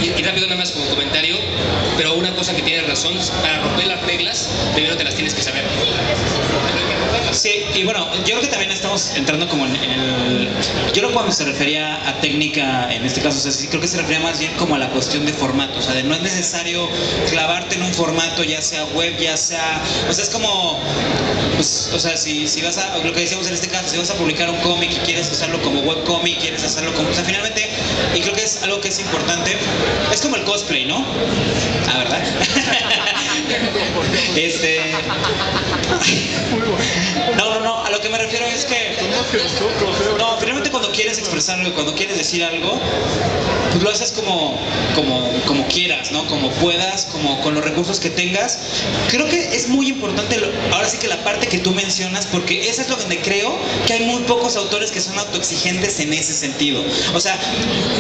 Y rápido nada más como comentario, pero una cosa que tienes razón, para romper las reglas, primero te las tienes que saber. Sí, y bueno, yo creo que también estamos entrando como en el... Yo creo que cuando se refería a técnica, en este caso, o sea, sí creo que se refería más bien como a la cuestión de formato, o sea, de no es necesario clavarte en un formato, ya sea web, ya sea... O sea, es como... Pues, o sea, si vas a... Lo que decíamos en este caso, si vas a publicar un cómic y quieres usarlo como webcómic, quieres hacerlo como... O sea, finalmente, y creo que es algo que es importante, es como el cosplay, ¿no? Ah, ¿verdad? No, a lo que me refiero es que no, finalmente cuando quieres expresar algo, cuando quieres decir algo, pues lo haces como quieras, ¿no? Como puedas, como con los recursos que tengas. Creo que es muy importante, ahora sí que la parte que tú mencionas, porque eso es lo donde creo que hay muy pocos autores que son autoexigentes en ese sentido. O sea,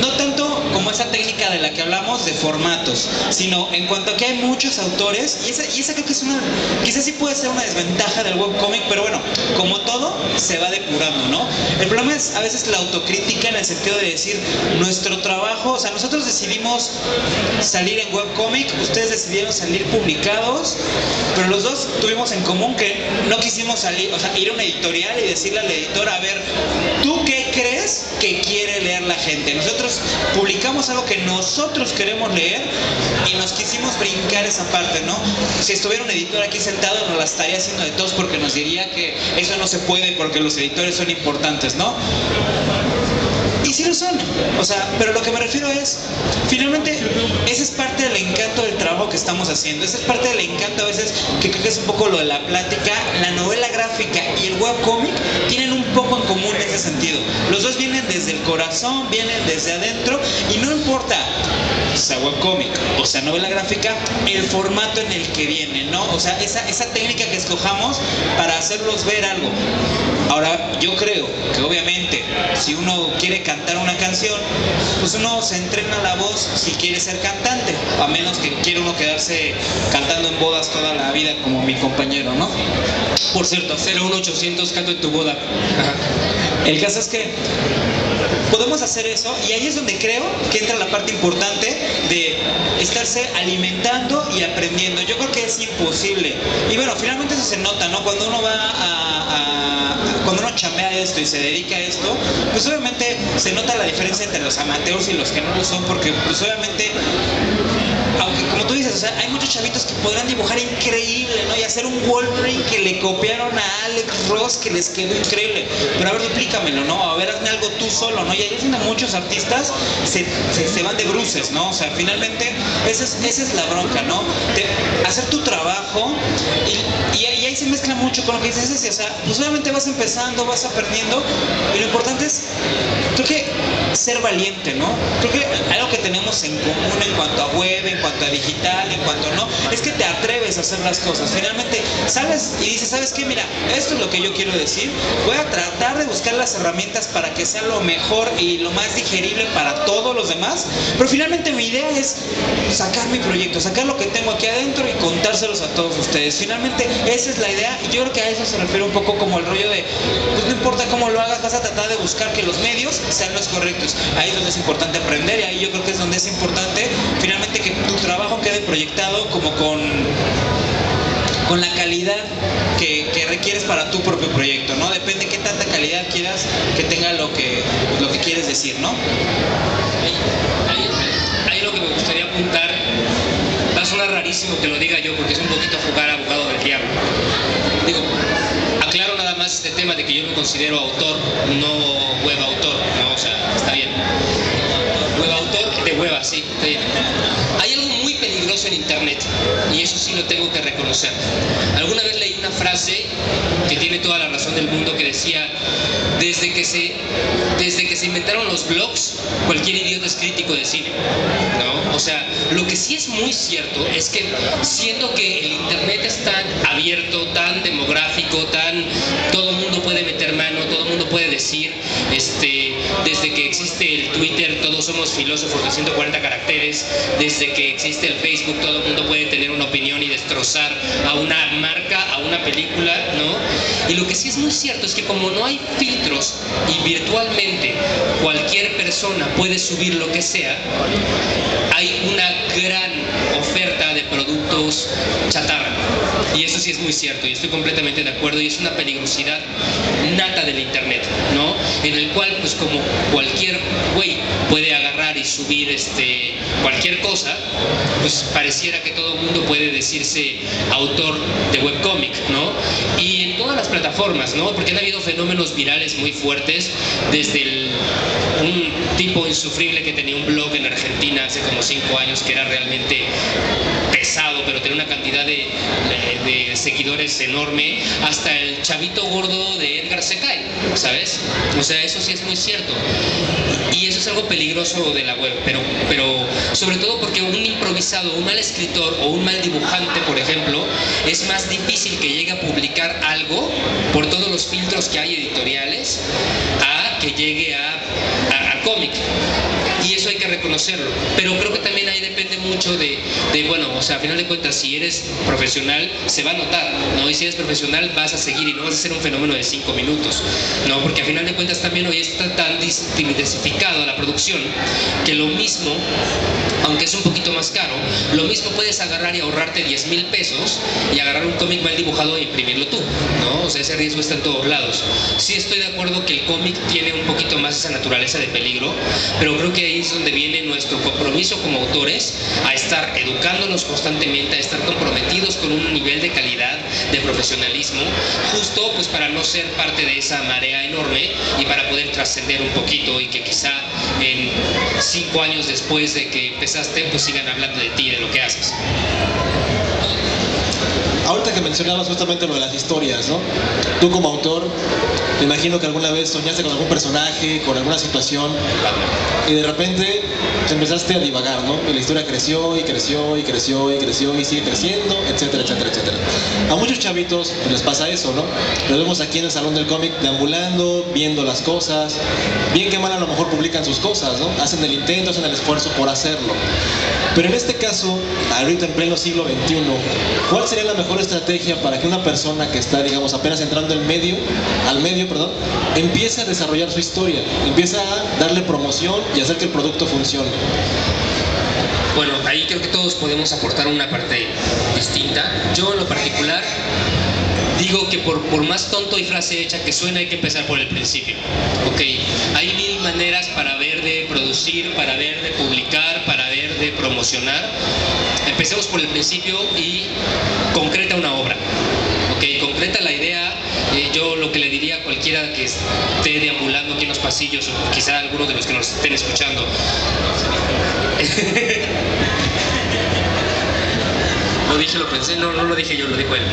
no tanto como esa técnica de la que hablamos de formatos, sino en cuanto a que hay muchos autores, y esa creo que es una, quizás sí puede ser una desventaja del webcómic, pero bueno, como todo, se va depurando, ¿no? El problema es a veces la autocrítica en el sentido de decir, nuestro trabajo, o sea, nosotros decidimos salir en webcómic, ustedes decidieron salir publicados, pero los dos tuvimos en común que no quisimos salir, o sea, ir a una editorial y decirle al editor, a ver, ¿tú qué crees que quiere leer la gente? Nosotros publicamos algo que nosotros queremos leer y nos quisimos brincar esa parte, ¿no? Si estuviera un editor aquí sentado nos la estaría haciendo de todos porque nos diría que eso no se puede porque los editores son importantes, ¿no? Y sí lo son, o sea, pero lo que me refiero es, finalmente, ese es parte del encanto del trabajo que estamos haciendo, ese es parte del encanto a veces, que creo que es un poco lo de la plática, la novela gráfica y el webcómic tienen un poco en común en ese sentido. Los dos vienen desde el corazón, vienen desde adentro, y no importa, o sea, webcómic, o sea, novela gráfica, el formato en el que viene, ¿no? O sea, esa técnica que escojamos para hacerlos ver algo. Ahora, yo creo que obviamente, si uno quiere cantar una canción, pues uno se entrena la voz si quiere ser cantante, a menos que quiera uno quedarse cantando en bodas toda la vida como mi compañero, ¿no? Por cierto, 01800 canto en tu boda. Ajá. El caso es que podemos hacer eso y ahí es donde creo que entra la parte importante de estarse alimentando y aprendiendo. Yo creo que es imposible. Y bueno, finalmente eso se nota, ¿no? Cuando uno cuando uno chambea esto y se dedica a esto, pues obviamente se nota la diferencia entre los amateurs y los que no lo son, porque pues obviamente, aunque como tú dices, o sea, hay muchos chavitos que podrán dibujar increíble, ¿no? Y hacer un Wolverine que le copiaron a Alex Ross que les quedó increíble, pero a ver, duplícamelo, ¿no? A ver, hazme algo tú solo, ¿no? Y ahí es donde muchos artistas se van de bruces, ¿no? O sea, finalmente esa es la bronca, ¿no? Hacer tu trabajo y ahí se mezcla mucho con lo que dices, o sea, pues obviamente vas empezando, vas aprendiendo y lo importante es, creo que ser valiente, ¿no? Creo que algo que tenemos en común en cuanto a web, en cuanto a digital, en cuanto a no, es que te atreves a hacer las cosas. Finalmente, sabes y dices, ¿sabes qué? Mira, esto es lo que yo quiero decir. Voy a tratar de buscar las herramientas para que sea lo mejor y lo más digerible para todos los demás. Pero finalmente mi idea es sacar mi proyecto, sacar lo que tengo aquí adentro y contárselos a todos ustedes. Finalmente, esa es la idea y yo creo que a eso se refiere un poco como el rollo de, pues no importa cómo lo hagas, vas a tratar de buscar que los medios sean los correctos. Ahí es donde es importante aprender y ahí yo creo que es donde es importante finalmente que tu trabajo quede proyectado como con la calidad que requieres para tu propio proyecto, ¿no? Depende qué tanta calidad quieras que tenga lo que quieres decir, ¿no? Hay lo que me gustaría apuntar, va a sonar rarísimo que lo diga yo porque es un poquito jugar a abogado del diablo. Digo, aclaro nada más este tema de que yo me considero autor, no web autor, ¿no? O sea, está bien. Web autor de hueva, sí, está bien. Hay algo muy peligroso uso en internet, y eso sí lo tengo que reconocer. Alguna vez leí una frase que tiene toda la razón del mundo, que decía: desde que se inventaron los blogs, cualquier idiota es crítico de cine, ¿no? O sea, lo que sí es muy cierto es que, siendo que el internet es tan abierto, tan demográfico, todo el mundo puede meter mano, todo el mundo puede decir, desde que existe el Twitter todos somos filósofos de 140 caracteres, desde que existe el Facebook todo el mundo puede tener una opinión y destrozar a una marca, a una película, ¿no? Y lo que sí es muy cierto es que, como no hay filtros y virtualmente cualquier persona puede subir lo que sea, hay una gran oferta de productos chatarra. Y eso sí es muy cierto, y estoy completamente de acuerdo, y es una peligrosidad nata del internet, ¿no? En el cual, pues, como cualquier güey puede agarrar y subir cualquier cosa, pues pareciera que todo el mundo puede decirse autor de webcómic, ¿no? Y en todas las plataformas, ¿no? Porque han habido fenómenos virales muy fuertes, desde un tipo insufrible que tenía un blog en Argentina hace como 5 años, que era realmente pesado, pero tenía una cantidad de seguidores enorme, hasta el chavito gordo de Edgar Secay, ¿sabes? O sea, eso sí es muy cierto. Y eso es algo peligroso de la web, pero sobre todo porque un improvisado, un mal escritor o un mal dibujante, por ejemplo, es más difícil que llegue a publicar algo por todos los filtros que hay editoriales, a que llegue a cómic. Y eso hay que reconocerlo, pero creo que también ahí depende mucho de bueno, o sea, a final de cuentas, si eres profesional se va a notar, ¿no? Y si eres profesional vas a seguir y no vas a ser un fenómeno de 5 minutos, ¿no? Porque a final de cuentas también hoy está tan diversificado la producción, que lo mismo, aunque es un poquito más caro, lo mismo puedes agarrar y ahorrarte 10,000 pesos y agarrar un cómic mal dibujado e imprimirlo tú, ¿no? O sea, ese riesgo está en todos lados. Sí estoy de acuerdo que el cómic tiene un poquito más esa naturaleza de peligro, pero creo que ahí es donde viene nuestro compromiso como autores, a estar educándonos constantemente, a estar comprometidos con un nivel de calidad, de profesionalismo, justo pues para no ser parte de esa marea enorme y para poder trascender un poquito, y que quizá en 5 años después de que empezaste pues sigan hablando de ti, de lo que haces. Ahorita que mencionabas justamente lo de las historias, ¿no? Tú como autor, me imagino que alguna vez soñaste con algún personaje, con alguna situación, y de repente te empezaste a divagar, ¿no? Y la historia creció y creció y creció y creció y sigue creciendo, etcétera, etcétera, etcétera. A muchos chavitos les pasa eso, ¿no? Los vemos aquí en el Salón del Cómic deambulando, viendo las cosas, bien que mal a lo mejor publican sus cosas, ¿no? Hacen el intento, hacen el esfuerzo por hacerlo. Pero en este caso, ahorita en pleno siglo XXI, ¿cuál sería la mejor estrategia para que una persona que está, digamos, apenas entrando al medio, empiece a desarrollar su historia, empiece a darle promoción y hacer que el producto funcione? Bueno, ahí creo que todos podemos aportar una parte distinta. Yo en lo particular digo que por más tonto y frase hecha que suena, hay que empezar por el principio. Ok, hay 1000 maneras para ver de producir, para ver de publicar, para ver de promocionar. Empecemos por el principio y concreta una obra. Ok, concreta la idea. Yo lo que le diría a cualquiera que esté deambulando aquí en los pasillos, o quizá algunos de los que nos estén escuchando, lo dije, lo pensé, no lo dije yo, lo dijo él.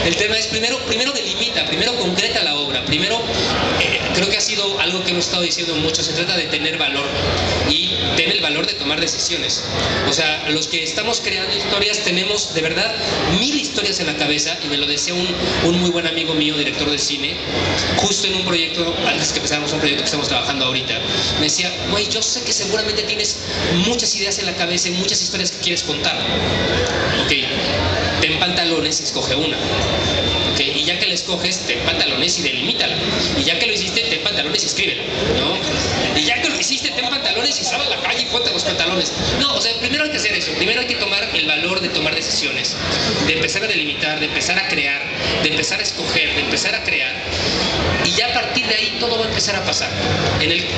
El tema es, primero delimita, primero concreta la obra, primero, creo que ha sido algo que hemos estado diciendo mucho, se trata de tener valor, y tener el valor de tomar decisiones. O sea, los que estamos creando historias tenemos de verdad 1000 historias en la cabeza, y me lo decía un muy buen amigo mío, director de cine, justo en un proyecto, antes que empezáramos un proyecto que estamos trabajando ahorita, me decía: güey, yo sé que seguramente tienes muchas ideas en la cabeza y muchas historias que quieres contar. Ok, ten pantalones y escoge una. Okay, y ya que la escoges, ten pantalones y delimítala. Y ya que lo hiciste, ten pantalones y escríbela, ¿no? Y ya que lo hiciste, ten pantalones y sal a la calle y ponte los pantalones. No, o sea, primero hay que hacer eso. Primero hay que tomar el valor de tomar decisiones, de empezar a delimitar, de empezar a crear, de empezar a escoger, de empezar a crear. Y ya a partir de de ahí todo va a empezar a pasar.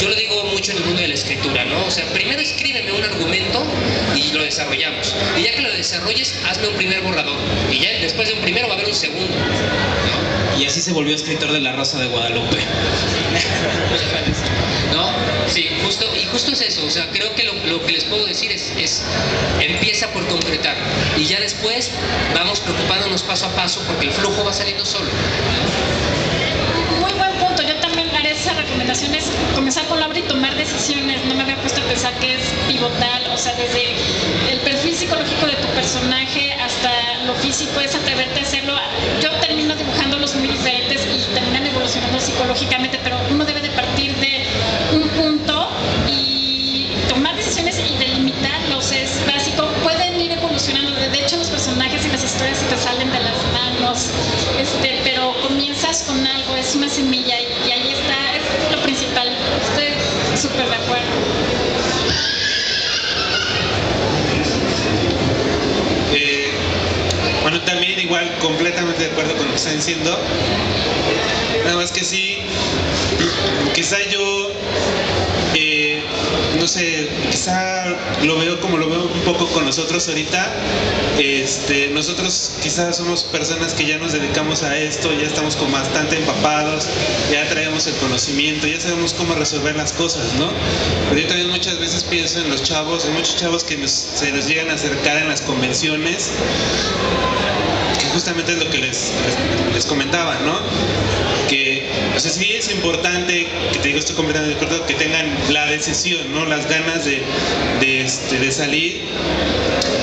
Yo lo digo mucho en el mundo de la escritura, ¿no? O sea, primero escríbeme un argumento y lo desarrollamos. Y ya que lo desarrolles, hazme un primer borrador. Y ya después de un primero va a haber un segundo, ¿no? Y así se volvió escritor de La Rosa de Guadalupe. Muchas gracias. ¿No? Sí, justo es eso. O sea, creo que lo que les puedo decir es empieza por concretar. Y ya después vamos preocupándonos paso a paso porque el flujo va saliendo solo. Muy buen punto. Yo también haré esa recomendación, es comenzar con la obra y tomar decisiones. No me había puesto a pensar que es pivotal, o sea, desde el perfil psicológico de tu personaje hasta lo físico, es atreverte a hacerlo. Yo termino dibujándolos muy diferentes y terminan evolucionando psicológicamente, pero uno debe de partir de un punto y tomar decisiones y delimitarlos, es básico. Pueden ir evolucionando, de hecho los personajes y las historias se te salen de las manos, pero comienzas con algo, es una semilla y ahí está, es lo principal. Estoy súper de acuerdo. Bueno, también igual completamente de acuerdo con lo que están diciendo. Nada más que sí, quizá yo, no sé, quizá lo veo como lo veo un poco con nosotros ahorita. Nosotros quizás somos personas que ya nos dedicamos a esto, ya estamos como bastante empapados, ya traemos el conocimiento, ya sabemos cómo resolver las cosas, ¿no? Pero yo también muchas veces pienso en los chavos, hay muchos chavos que se nos llegan a acercar en las convenciones, que justamente es lo que les comentaba, ¿no? Que, o sea, sí es importante, que te digo, estoy completamente de acuerdo, que tengan la decisión, ¿no? Las ganas de salir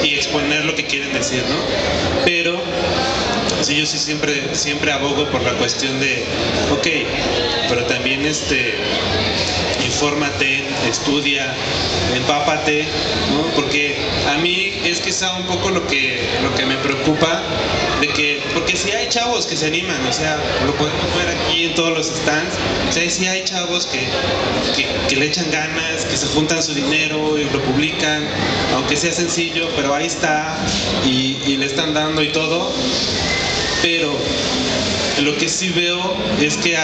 y exponer lo que quieren decir, ¿no? Pero sí, yo sí siempre abogo por la cuestión de, ok, pero también infórmate, estudia, empápate, ¿no? Porque a mí es quizá un poco lo que me preocupa, porque sí hay chavos que se animan, o sea, lo podemos ver aquí en todos los stands, o sea, sí hay chavos que le echan ganas, que se juntan su dinero y lo publican, aunque sea sencillo, pero ahí está y le están dando y todo. Pero lo que sí veo es que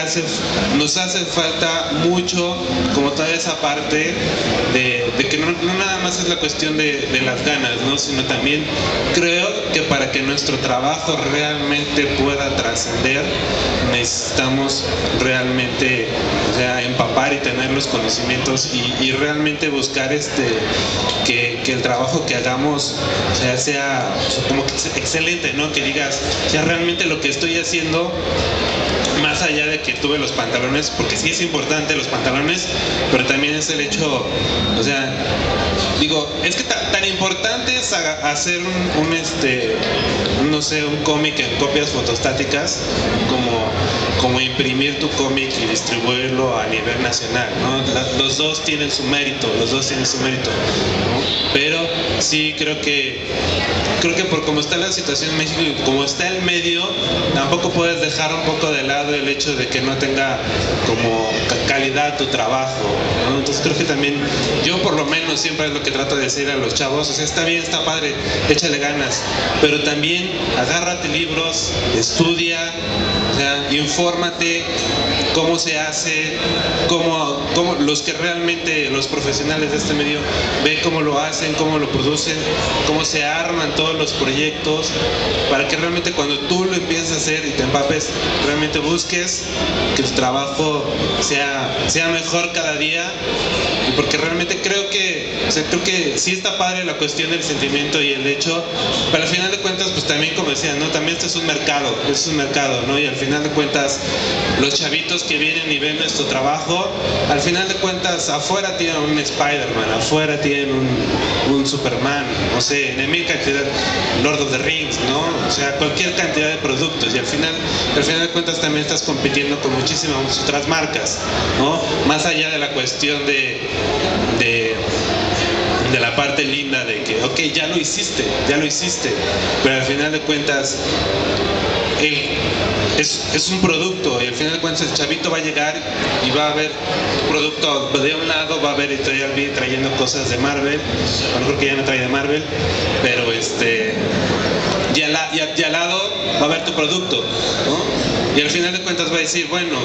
nos hace falta mucho como toda esa parte de que no nada más es la cuestión de las ganas, ¿no? Sino también creo que para que nuestro trabajo realmente pueda trascender necesitamos realmente, o sea, empapar y tener los conocimientos y realmente buscar que el trabajo que hagamos, o sea como que excelente, ¿no? Que digas, o sea, realmente lo que estoy haciendo, más allá de que tuve los pantalones, porque sí es importante los pantalones, pero también es el hecho, o sea, digo, es que tan importante es hacer no sé, un cómic en copias fotostáticas como imprimir tu cómic y distribuirlo a nivel nacional, ¿no? Los dos tienen su mérito, ¿no? Pero sí creo que por cómo está la situación en México y como está el medio, tampoco puedes dejar un poco de lado el hecho de que no tenga como calidad tu trabajo, ¿no? Entonces creo que también yo por lo menos siempre es lo que trato de decir a los chavos, o sea, está bien, está padre, échale ganas, pero también agárrate libros, estudia, o sea, infórmate cómo se hace, cómo los que realmente, los profesionales de este medio, ven cómo lo hacen, cómo lo producen, cómo se arman todos los proyectos, para que realmente cuando tú lo empieces a hacer y te empapes, realmente busques que tu trabajo sea mejor cada día, y porque realmente creo que sí está padre la cuestión del sentimiento y el hecho, pero al final de cuentas, pues también como decían, ¿no? También esto es un mercado, ¿no? Y al final de cuentas, los chavitos que vienen y ven nuestro trabajo, al final de cuentas, afuera tienen un Spider-Man, afuera tienen un Superman, no sé, en mil cantidad, Lord of the Rings, ¿no? O sea, cualquier cantidad de productos, y al final de cuentas también estás compitiendo con muchísimas otras marcas, ¿no? Más allá de la cuestión de la parte linda de que, ok, ya lo hiciste, pero al final de cuentas es un producto, y al final de cuentas el chavito va a llegar y va a ver tu producto de un lado, va a ver Editorial B trayendo cosas de Marvel, a lo mejor que ya no trae de Marvel, pero y al lado va a ver tu producto, ¿no? Y al final de cuentas va a decir, bueno,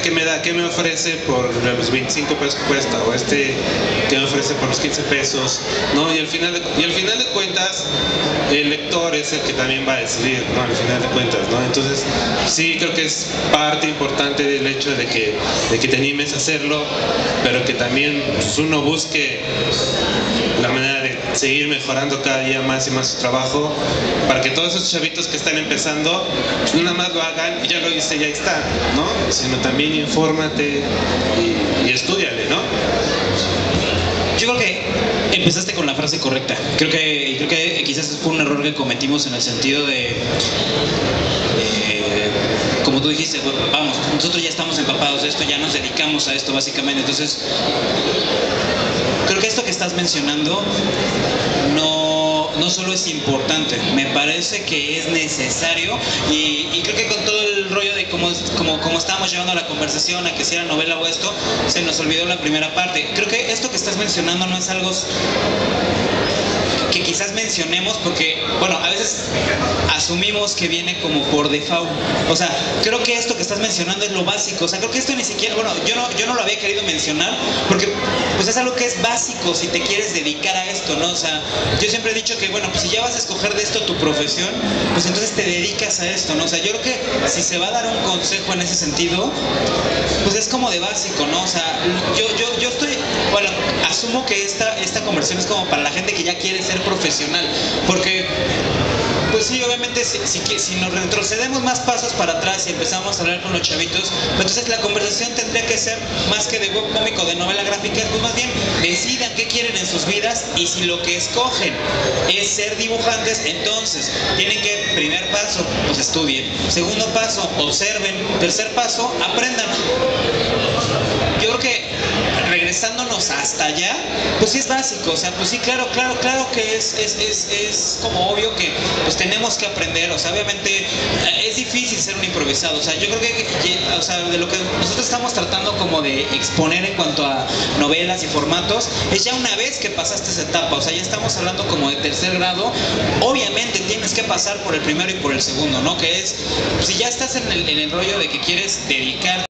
que me da, ¿qué me ofrece por los 25 pesos que cuesta? O ¿qué me ofrece por los 15 pesos? ¿No? Y al final de cuentas, el lector es el que también va a decidir, ¿no? Al final de cuentas, ¿no? Entonces, sí creo que es parte importante del hecho de que te animes a hacerlo, pero que también pues, uno busque la manera de seguir mejorando cada día más y más su trabajo, para que todos esos chavitos que están empezando, pues no nada más lo hagan y ya lo hice, ya está, ¿no? Sino también infórmate y estúdiale, ¿no? Yo creo que empezaste con la frase correcta. Creo que quizás fue un error que cometimos en el sentido de como tú dijiste, vamos, nosotros ya estamos empapados de esto, ya nos dedicamos a esto básicamente. Entonces, creo que esto que estás mencionando no solo es importante, me parece que es necesario y creo que con todo el rollo de cómo estábamos llevando la conversación a que si era novela o esto, se nos olvidó la primera parte. Creo que esto que estás mencionando no es algo que quizás mencionemos porque, bueno, a veces asumimos que viene como por default. O sea, creo que esto que estás mencionando es lo básico. O sea, creo que esto ni siquiera, bueno, yo no lo había querido mencionar porque pues es algo que es básico si te quieres dedicar a esto, ¿no? O sea, yo siempre he dicho que, bueno, pues si ya vas a escoger de esto tu profesión, pues entonces te dedicas a esto, ¿no? O sea, yo creo que si se va a dar un consejo en ese sentido, pues es como de básico, ¿no? O sea, yo estoy, bueno, asumo que esta conversión es como para la gente que ya quiere ser profesional, porque pues sí, obviamente si nos retrocedemos más pasos para atrás y empezamos a hablar con los chavitos, pues entonces la conversación tendría que ser más que de webcómic o de novela gráfica, pues más bien decidan qué quieren en sus vidas y si lo que escogen es ser dibujantes, entonces tienen que, primer paso, pues estudien, segundo paso, observen, tercer paso, aprendan. Yo creo que regresándonos hasta allá, pues sí es básico, o sea, pues sí, claro que es como obvio que pues tenemos que aprender, o sea, obviamente es difícil ser un improvisado, o sea, yo creo que, o sea, de lo que nosotros estamos tratando como de exponer en cuanto a novelas y formatos, es ya una vez que pasaste esa etapa, o sea, ya estamos hablando como de tercer grado, obviamente tienes que pasar por el primero y por el segundo, ¿no? Que es, si ya estás en el rollo de que quieres dedicar